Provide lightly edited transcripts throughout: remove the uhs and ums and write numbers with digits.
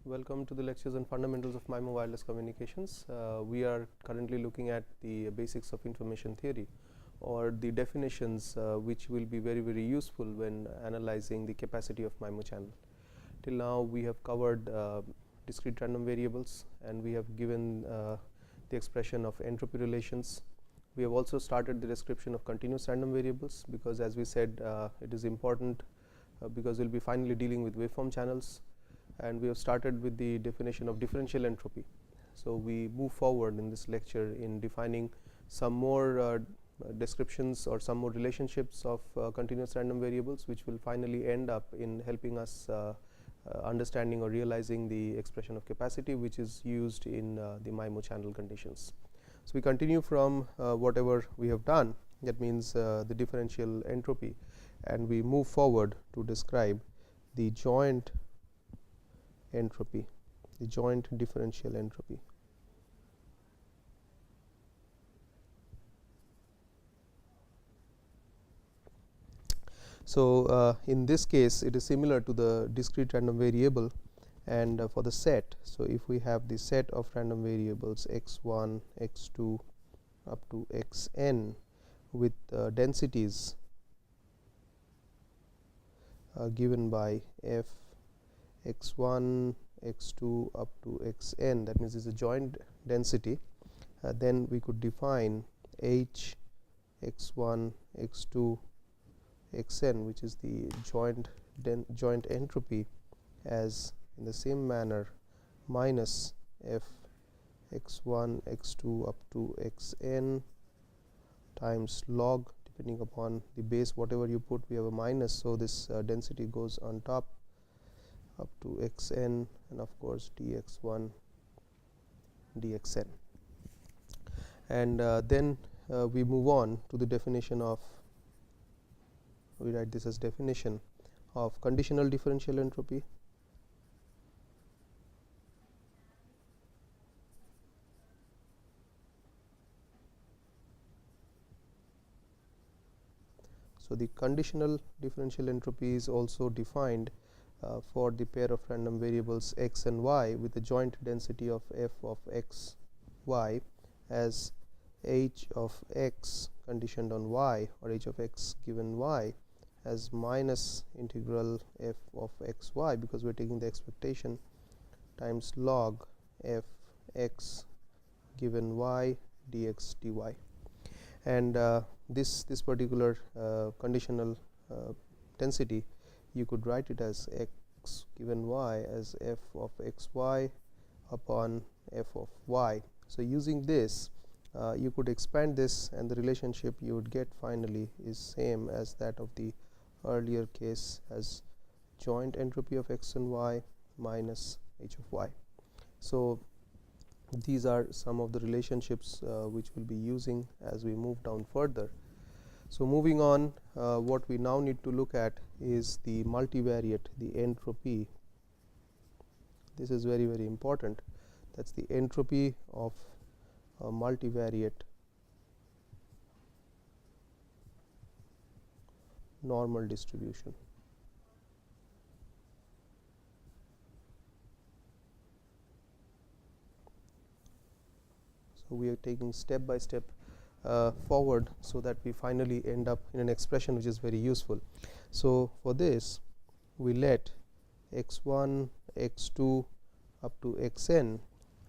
Welcome to the lectures on fundamentals of MIMO wireless communications. We are currently looking at the basics of information theory, or the definitions which will be very useful when analyzing the capacity of MIMO channel. Till now we have covered discrete random variables, and we have given the expression of entropy relations. We have also started the description of continuous random variables, because as we said it is important because we will be finally dealing with waveform channels, and we have started with the definition of differential entropy. So we move forward in this lecture in defining some more descriptions or some more relationships of continuous random variables, which will finally end up in helping us understanding or realizing the expression of capacity, which is used in the MIMO channel conditions. So we continue from whatever we have done, that means the differential entropy, and we move forward to describe the joint entropy, the joint differential entropy. So in this case it is similar to the discrete random variable, and for the set, so if we have the set of random variables x1, x2 up to xn with densities given by f x1, x2 up to xn, that means it is a joint density, then we could define h x1, x2, xn, which is the joint entropy, as in the same manner minus f x1, x2 up to xn times log, depending upon the base whatever you put, we have a minus, so this density goes on top up to xn, and of course dx1 dxn. And then we move on to the definition of, we write this as definition of conditional differential entropy. So the conditional differential entropy is also defined for the pair of random variables x and y with a joint density of f of x y as h of x conditioned on y, or h of x given y, as minus integral f of x y, because we are taking the expectation, times log f x given y dx dy. And this particular conditional density, you could write it as x given y as f of x y upon f of y. So using this you could expand this, and the relationship you would get finally is same as that of the earlier case, as joint entropy of x and y minus h of y. So these are some of the relationships which we'll be using as we move down further. So moving on, what we now need to look at is the multivariate, the entropy. This is very important. That's the entropy of a multivariate normal distribution. So we are taking step by step forward, so that we finally end up in an expression which is very useful. So for this, we let x1, x2 up to xn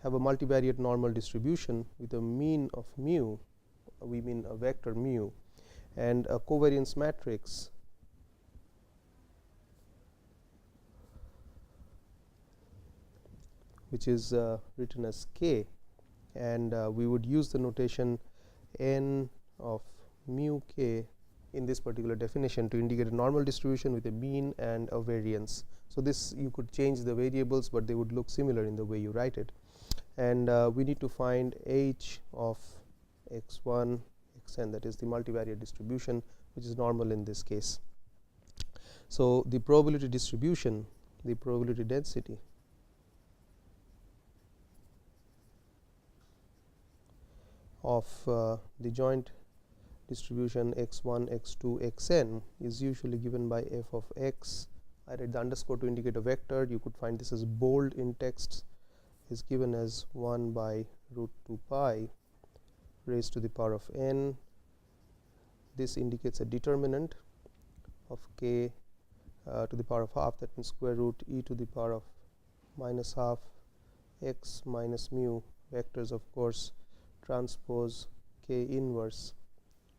have a multivariate normal distribution with a mean of mu, we mean a vector mu, and a covariance matrix which is written as k, and we would use the notation n of mu k in this particular definition to indicate a normal distribution with a mean and a variance. So this, you could change the variables, but they would look similar in the way you write it. And we need to find h of x1 xn, that is the multivariate distribution, which is normal in this case. So the probability distribution, the probability density of the joint distribution x1, x2, xn is usually given by f of x I write the underscore to indicate a vector. You could find this as bold in text, is given as 1 by root 2 pi raised to the power of n. This indicates a determinant of k to the power of half, that means square root e to the power of minus half x minus mu, vectors of course transpose k inverse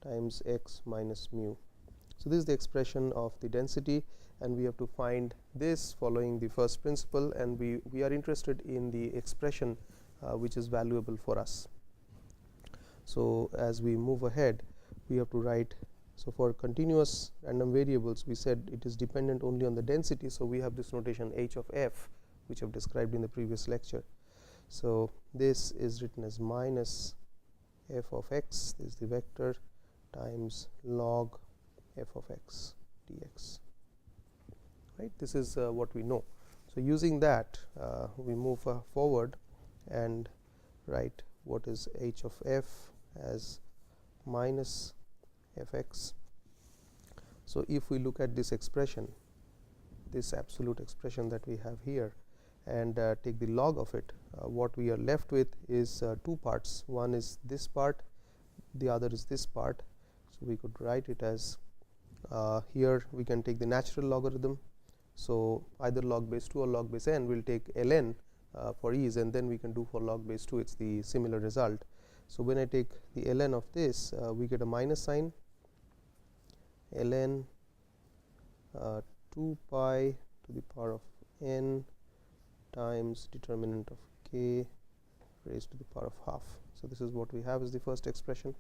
times x minus mu. So this is the expression of the density, and we have to find this following the first principle, and we are interested in the expression which is valuable for us. So as we move ahead, we have to write, so for continuous random variables we said it is dependent only on the density, so we have this notation h of f which I have described in the previous lecture. So this is written as minus f of x, this is the vector, times log f of x dx, right. This is what we know. So using that we move forward and write what is h of f as minus fx. So if we look at this expression, this absolute expression that we have here, and take the log of it, what we are left with is two parts. One is this part, the other is this part. So we could write it as here we can take the natural logarithm, so either log base 2 or log base n. We'll take ln for ease, and then we can do for log base 2, it's the similar result. So when I take the ln of this, we get a minus sign, ln 2 pi to the power of n times determinant of k raised to the power of half. So this is what we have as the first expression,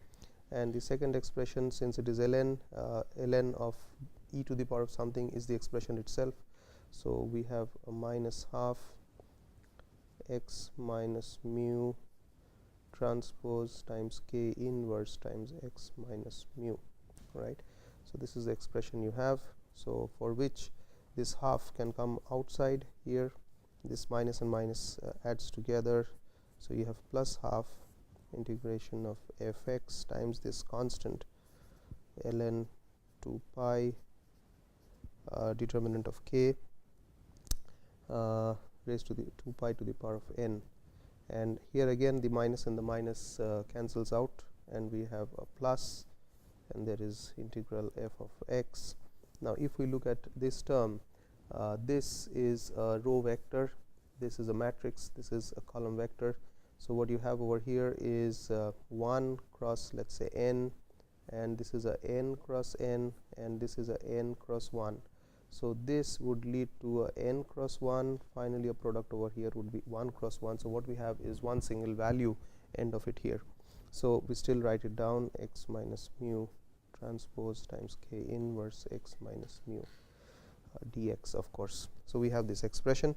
and the second expression, since it is ln of e to the power of something is the expression itself. So we have a minus half x minus mu transpose times k inverse times x minus mu, right. So this is the expression you have, so for which this half can come outside here, this minus and minus adds together, so you have plus half integration of fx times this constant ln 2 pi determinant of k raised to the 2 pi to the power of n, and here again the minus and the minus cancels out, and we have a plus, and there is integral f of x. Now if we look at this term, this is a row vector, this is a matrix, this is a column vector. So what you have over here is 1 cross, let's say n, and this is a n cross n, and this is a n cross 1. So this would lead to a n cross 1, finally a product over here would be 1 cross 1. So what we have is one single value end of it here. So we still write it down, x minus mu transpose times k inverse x minus mu dx, of course. So we have this expression.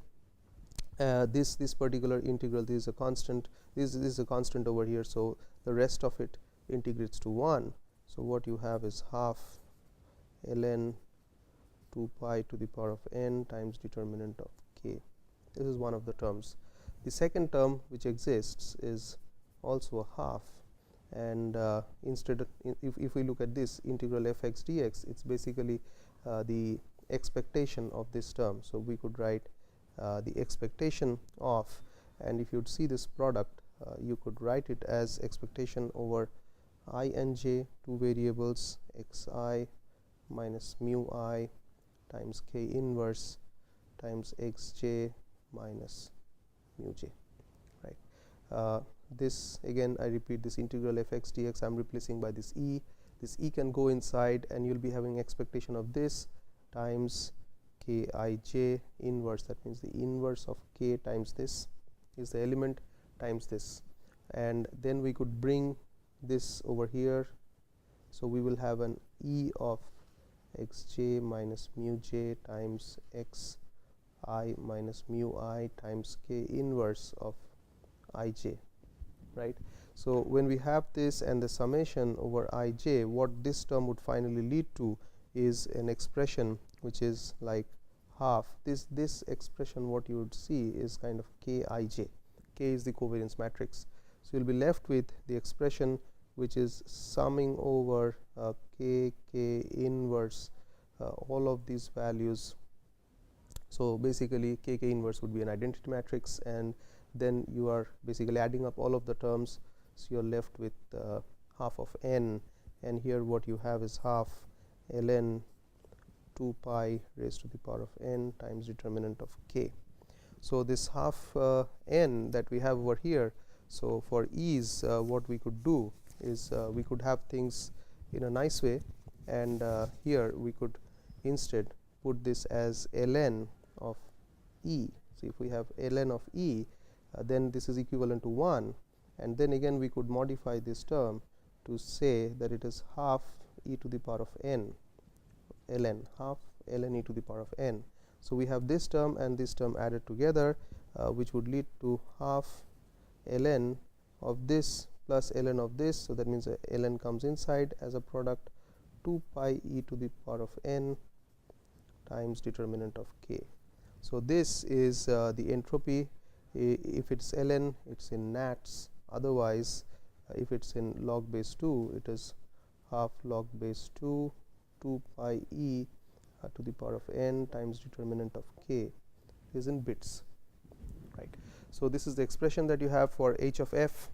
This particular integral, this is a constant, this is a constant over here, so the rest of it integrates to 1. So what you have is half ln 2 pi to the power of n times determinant of k. This is one of the terms. The second term which exists is also a half, and instead of, if we look at this integral fx dx, it's basically the expectation of this term. So we could write the expectation of, and if you would see this product, you could write it as expectation over I and j, two variables, xi minus mu I times k inverse times xj minus mu j, right. This again, I repeat, this integral fx dx I am replacing by this e. This e can go inside, and you will be having expectation of this times kij inverse, that means the inverse of k times this is the element times this, and then we could bring this over here. So we will have an e of xj minus mu j times xi minus mu I times k inverse of ij, right. So when we have this and the summation over ij, what this term would finally lead to is an expression which is like half this expression. What you would see is kind of kij, k is the covariance matrix. So you'll be left with the expression which is summing over k inverse all of these values So basically kk inverse would be an identity matrix, and then you are basically adding up all of the terms, so you are left with half of n, and here what you have is half ln 2 pi raised to the power of n times determinant of k. So this half n that we have over here, so for ease what we could do is we could have things in a nice way, and here we could instead put this as ln of e. So if we have ln of e, then this is equivalent to 1, and then again we could modify this term to say that it is half e to the power of n, ln, half ln e to the power of n. So we have this term and this term added together, which would lead to half ln of this plus ln of this. So that means ln comes inside as a product, 2 pi e to the power of n times determinant of k. So this is the entropy. If it's ln, it's in nats. Otherwise, if it's in log base 2, it is half log base 2 2 pi e to the power of n times determinant of k is in bits, right. So this is the expression that you have for h of f,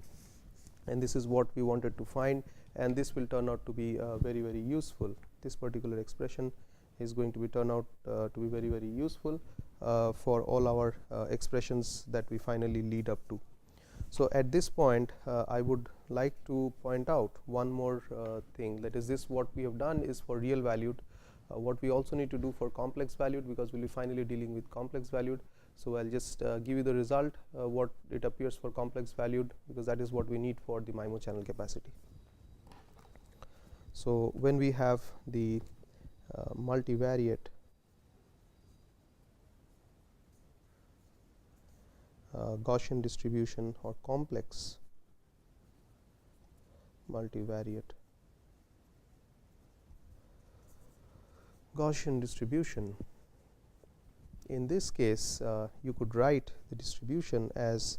and this is what we wanted to find, and this will turn out to be very, very useful. This particular expression is going to be turn out to be very, very useful for all our expressions that we finally lead up to. So at this point I would like to point out one more thing, that is, this what we have done is for real valued. What we also need to do for complex valued, because we will be finally dealing with complex valued. So I'll just give you the result what it appears for complex valued, because that is what we need for the MIMO channel capacity. So when we have the multivariate Gaussian distribution or complex multivariate Gaussian distribution, in this case you could write the distribution as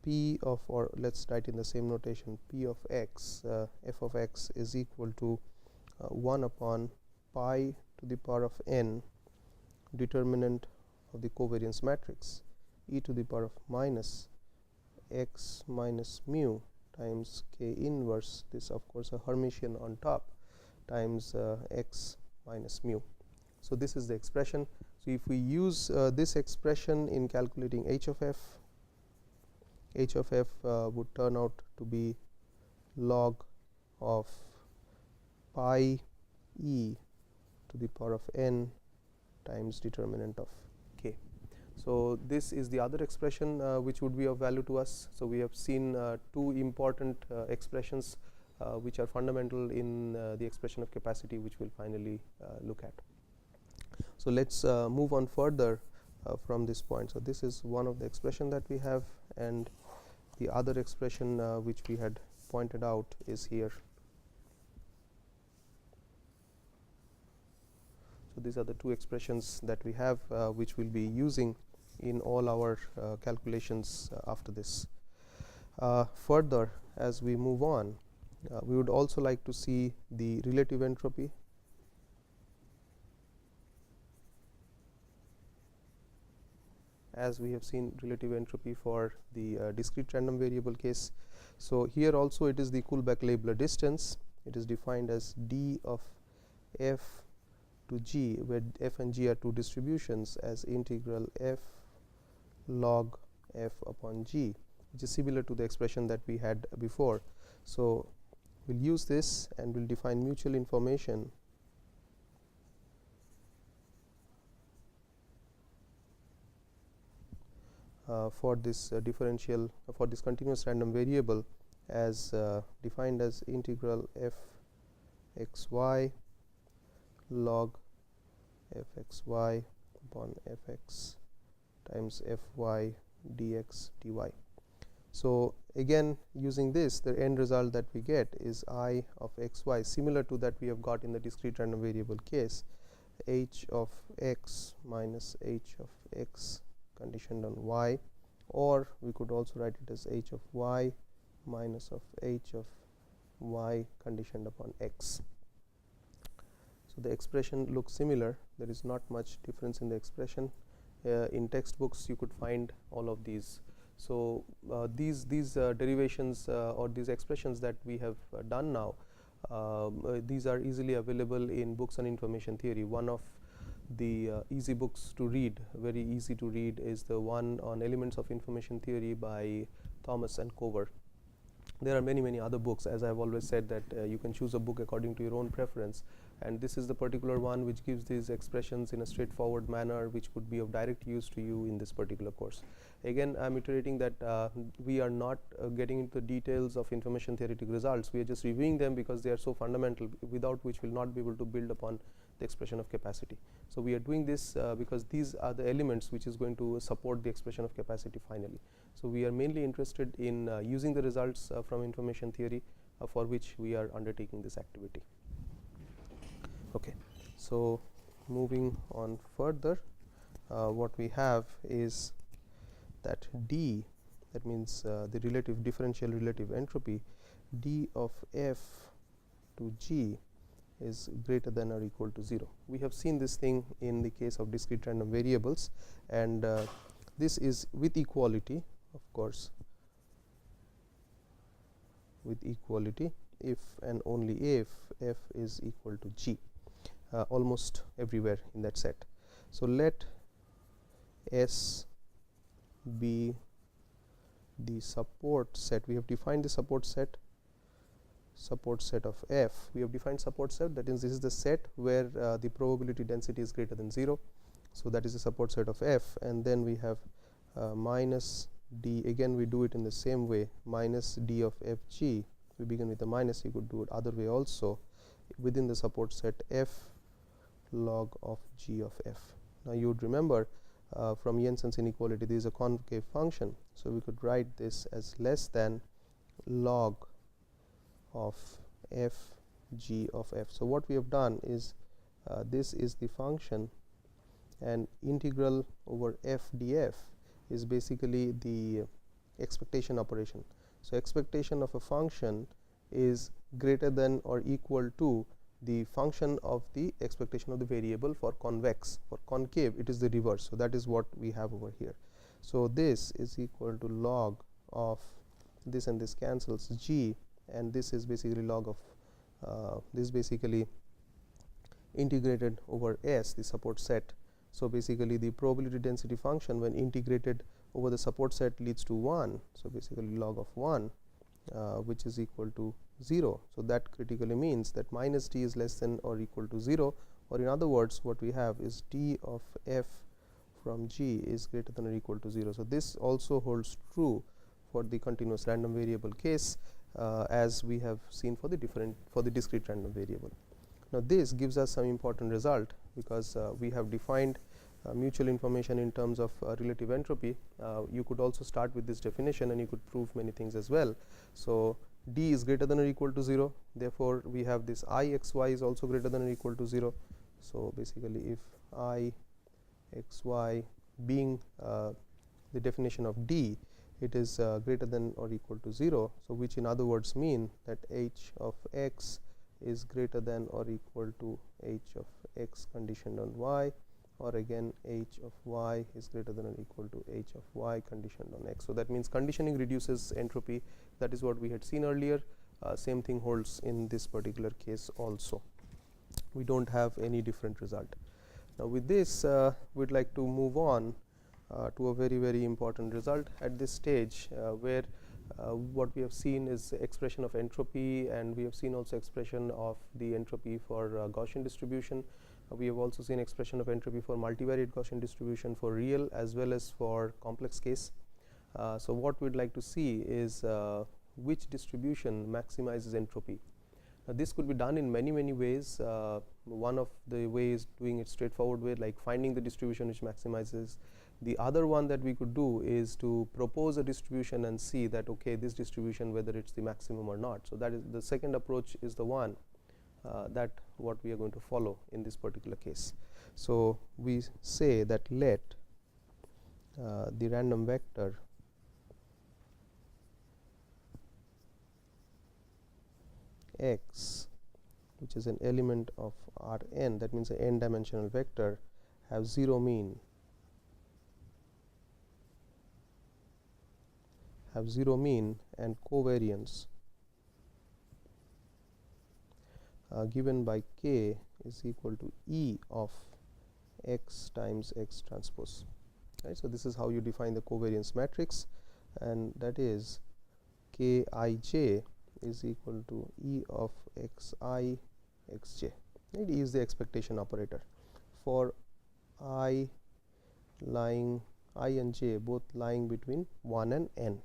p of, or let's write in the same notation, p of x, f of x is equal to 1 upon pi to the power of n determinant of the covariance matrix e to the power of minus x minus mu times k inverse, this of course a Hermitian on top, times x minus mu. So this is the expression. So if we use this expression in calculating h of f would turn out to be log of pi e to the power of n times determinant of k. So this is the other expression which would be of value to us. So we have seen two important expressions which are fundamental in the expression of capacity, which we'll finally look at. So let's move on further from this point. So this is one of the expression that we have, and the other expression which we had pointed out is here. So these are the two expressions that we have which we'll be using in all our calculations after this. Further, as we move on, we would also like to see the relative entropy. As we have seen relative entropy for the discrete random variable case. So here also it is the Kullback-Leibler distance. It is defined as d of f to g, where f and g are two distributions, as integral f log f upon g, which is similar to the expression that we had before. So we'll use this and we'll define mutual information for this differential, for this continuous random variable, as defined as integral f x y log f x y upon f x times f y dx dy. So again, using this, the end result that we get is I of x y, similar to that we have got in the discrete random variable case, h of x minus h of x conditioned on y, or we could also write it as h of y minus of h of y conditioned upon x. So the expression looks similar, there is not much difference in the expression, In textbooks you could find all of these. So these derivations or these expressions that we have done now, these are easily available in books on information theory. One of the easy books to read, very easy to read, is the one on elements of information theory by Thomas and Cover. There are many other books. As I've always said, that you can choose a book according to your own preference, and this is the particular one which gives these expressions in a straightforward manner, which could be of direct use to you in this particular course. Again, I'm iterating that we are not getting into the details of information theoretic results. We are just reviewing them because they are so fundamental, without which we'll not be able to build upon the expression of capacity. So we are doing this because these are the elements which is going to support the expression of capacity finally. So we are mainly interested in using the results from information theory, for which we are undertaking this activity. Okay, so moving on further, what we have is that d, that means the relative differential relative entropy, d of f to g is greater than or equal to 0. We have seen this thing in the case of discrete random variables, and this is with equality, of course, with equality if and only if f is equal to g, almost everywhere in that set. So let S be the support set. We have defined the support set of f. We have defined support set, that is, this is the set where the probability density is greater than 0. So that is the support set of f, and then we have minus d. Again we do it in the same way, minus d of fg. We begin with a minus. You could do it other way also, within the support set f log of g of f. Now you would remember from Jensen's inequality, this is a concave function, so we could write this as less than log of f g of f. So what we have done is this is the function, and integral over f df is basically the expectation operation. So expectation of a function is greater than or equal to the function of the expectation of the variable for convex. For concave it is the reverse. So that is what we have over here. So this is equal to log of this, and this cancels, g, and this is basically log of this basically integrated over S, the support set. So basically the probability density function when integrated over the support set leads to 1. So basically log of 1 which is equal to 0. So that critically means that minus d is less than or equal to 0, or in other words what we have is d of f from g is greater than or equal to 0. So this also holds true for the continuous random variable case, as we have seen for the discrete random variable. Now this gives us some important result, because we have defined mutual information in terms of relative entropy. You could also start with this definition and you could prove many things as well. So d is greater than or equal to 0, therefore we have this I x y is also greater than or equal to 0. So basically if I x y being the definition of d, it is greater than or equal to 0, so which in other words mean that h of x is greater than or equal to h of x conditioned on y, or again h of y is greater than or equal to h of y conditioned on x. So that means conditioning reduces entropy. That is what we had seen earlier. Same thing holds in this particular case also. We don't have any different result. Now with this we'd like to move on to a very important result at this stage, where what we have seen is expression of entropy, and we have seen also expression of the entropy for Gaussian distribution. We have also seen expression of entropy for multivariate Gaussian distribution for real as well as for complex case. So what we'd like to see is which distribution maximizes entropy. Now this could be done in many ways. One of the ways doing it straightforward way, like finding the distribution which maximizes. The other one that we could do is to propose a distribution and see that okay, this distribution whether it's the maximum or not. So that is the second approach, is the one that what we are going to follow in this particular case. So we say that let the random vector x, which is an element of Rn, that means an n dimensional vector, have 0 mean have zero mean and covariance given by k is equal to E of x times x transpose. Right. So, this is how you define the covariance matrix, and that is Kij is equal to E of xi xj. Right. E is the expectation operator for I and j both lying between 1 and n.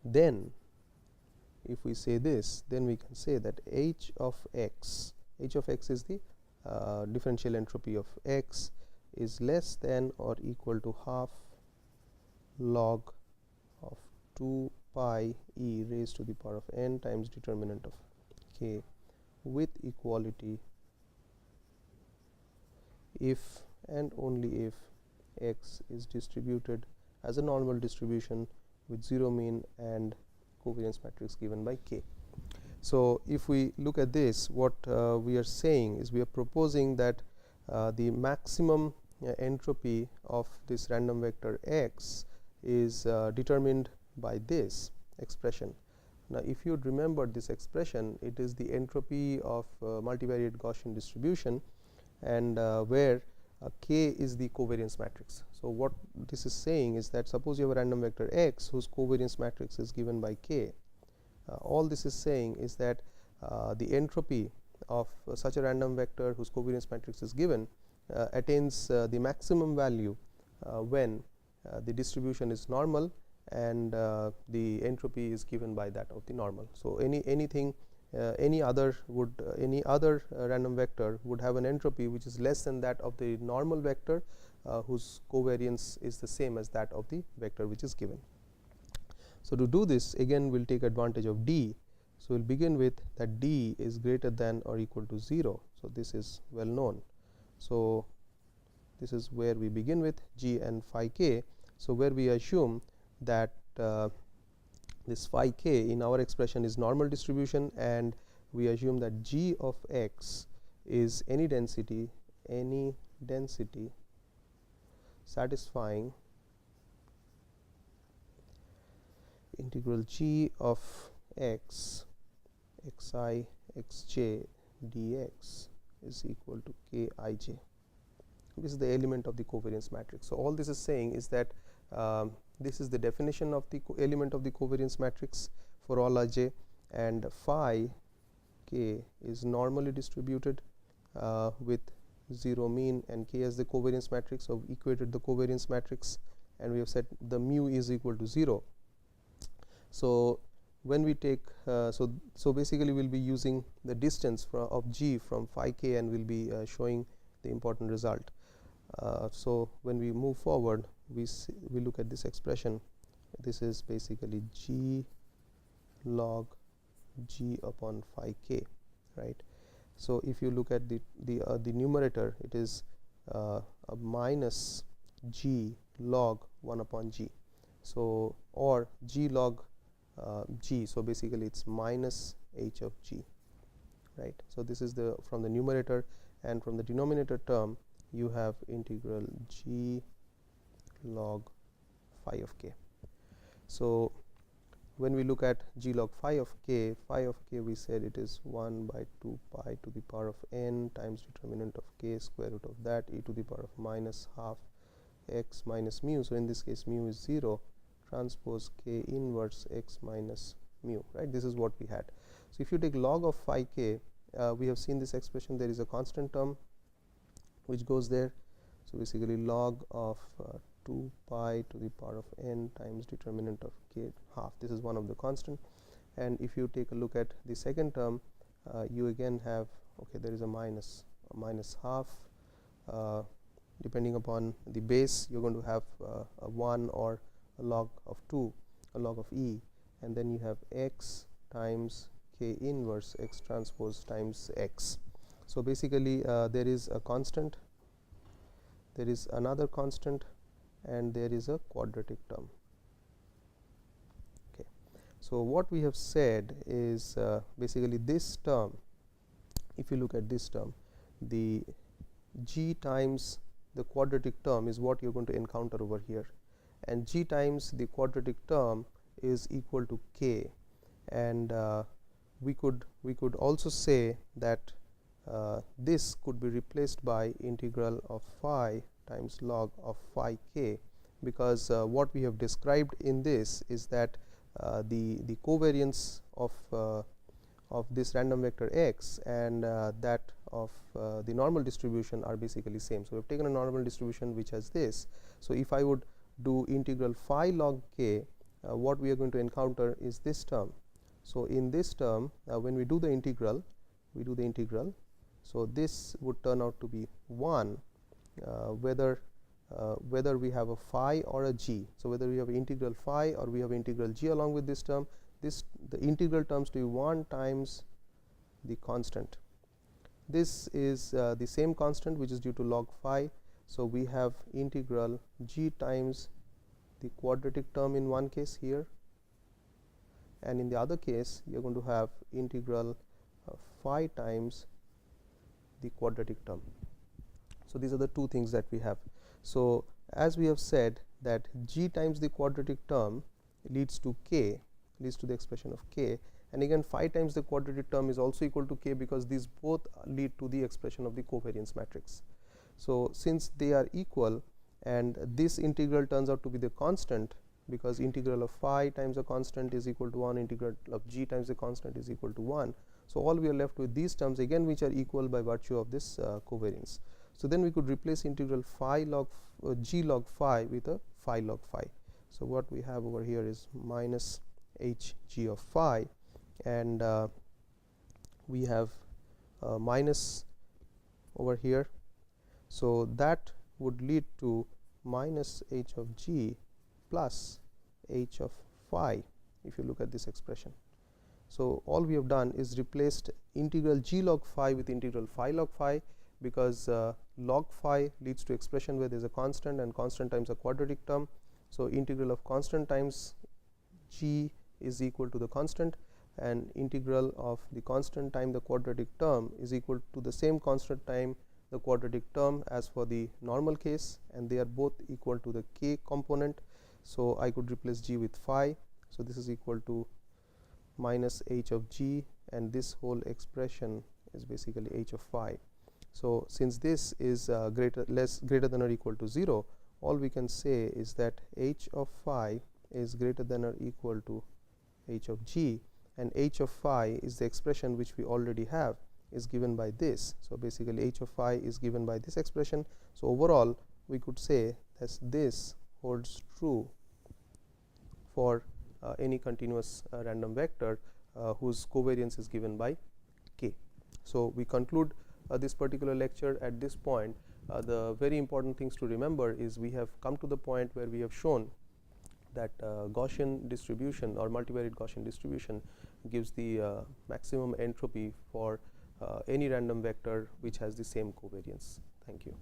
Then if we say this, then we can say that h of x is the differential entropy of x is less than or equal to half log of 2 pi e raised to the power of n times determinant of k with equality if and only if x is distributed as a normal distribution with zero mean and covariance matrix given by k. So, if we look at this, what we are saying is we are proposing that the maximum entropy of this random vector x is determined by this expression. Now, if you remember this expression, it is the entropy of multivariate Gaussian distribution, and where k is the covariance matrix. So, what this is saying is that suppose you have a random vector x whose covariance matrix is given by k. All this is saying is that the entropy of such a random vector whose covariance matrix is given attains the maximum value when the distribution is normal and the entropy is given by that of the normal. So, any other random vector would have an entropy which is less than that of the normal vector whose covariance is the same as that of the vector which is given. So, to do this, again we will take advantage of d. So, we will begin with that d is greater than or equal to 0. So, this is well known. So, this is where we begin with g and phi k. So, where we assume that this phi k in our expression is normal distribution, and we assume that g of x is any density satisfying integral g of x xi xj dx is equal to kij. This is the element of the covariance matrix. So, all this is saying is that this is the definition of the element of the covariance matrix for all ij, and phi k is normally distributed with zero mean and k as the covariance matrix. So, we equated the covariance matrix and we have said the mu is equal to 0. So, when we take so basically we will be using the distance of g from phi k and we will be showing the important result. So, when we move forward, we look at this expression. This is basically g log g upon phi k, right. So, if you look at the numerator, it is a minus g log 1 upon g. So, or g log g. So, basically it is minus h of g, right. So, this is the from the numerator, and from the denominator term you have integral g log phi of k. So, when we look at g log phi of k we said it is 1 by 2 pi to the power of n times determinant of k square root of that e to the power of minus half x minus mu. So, in this case mu is 0 transpose k inverse x minus mu, right. This is what we had. So, if you take log of phi k, we have seen this expression, there is a constant term which goes there. So, basically log of 2 pi to the power of n times determinant of k half. This is one of the constant, and if you take a look at the second term, you again have there is a minus half. Depending upon the base, you are going to have a 1 or a log of 2, a log of e, and then you have x times k inverse x transpose times x. So, basically there is a constant, there is another constant, and there is a quadratic term. Okay. So, what we have said is basically this term, if you look at this term, the g times the quadratic term is what you are going to encounter over here, and g times the quadratic term is equal to k. And we could also say that this could be replaced by integral of phi times log of phi k, because what we have described in this is that the covariance of this random vector x and that of the normal distribution are basically same. So, we have taken a normal distribution which has this. So, if I would do integral phi log k, what we are going to encounter is this term. So, in this term, when we do the integral, so this would turn out to be 1 whether we have a phi or a g. So, whether we have integral phi or we have integral g along with this term, the integral terms to be 1 times the constant. This is the same constant which is due to log phi. So, we have integral g times the quadratic term in one case here, and in the other case you are going to have integral phi times the quadratic term. So, these are the two things that we have. So, as we have said that g times the quadratic term leads to k, leads to the expression of k, and again phi times the quadratic term is also equal to k, because these both lead to the expression of the covariance matrix. So, since they are equal and this integral turns out to be the constant, because integral of phi times a constant is equal to 1, integral of g times a constant is equal to 1. So, all we are left with these terms again which are equal by virtue of this covariance. So, then we could replace integral phi log g log phi with a phi log phi. So, what we have over here is minus h g of phi, and we have minus over here. So, that would lead to minus h of g plus h of phi if you look at this expression. So, all we have done is replaced integral g log phi with integral phi log phi, because log phi leads to expression where there is a constant and constant times a quadratic term. So, integral of constant times g is equal to the constant, and integral of the constant time the quadratic term is equal to the same constant time the quadratic term as for the normal case, and they are both equal to the k component. So, I could replace g with phi. So, this is equal to minus h of g, and this whole expression is basically h of phi. So, since this is greater than or equal to 0, all we can say is that h of phi is greater than or equal to h of g, and h of phi is the expression which we already have, is given by this. So, basically h of phi is given by this expression. So, overall we could say that this holds true for any continuous random vector whose covariance is given by k. So, we conclude this particular lecture at this point. The very important things to remember is we have come to the point where we have shown that Gaussian distribution or multivariate Gaussian distribution gives the maximum entropy for any random vector which has the same covariance. Thank you.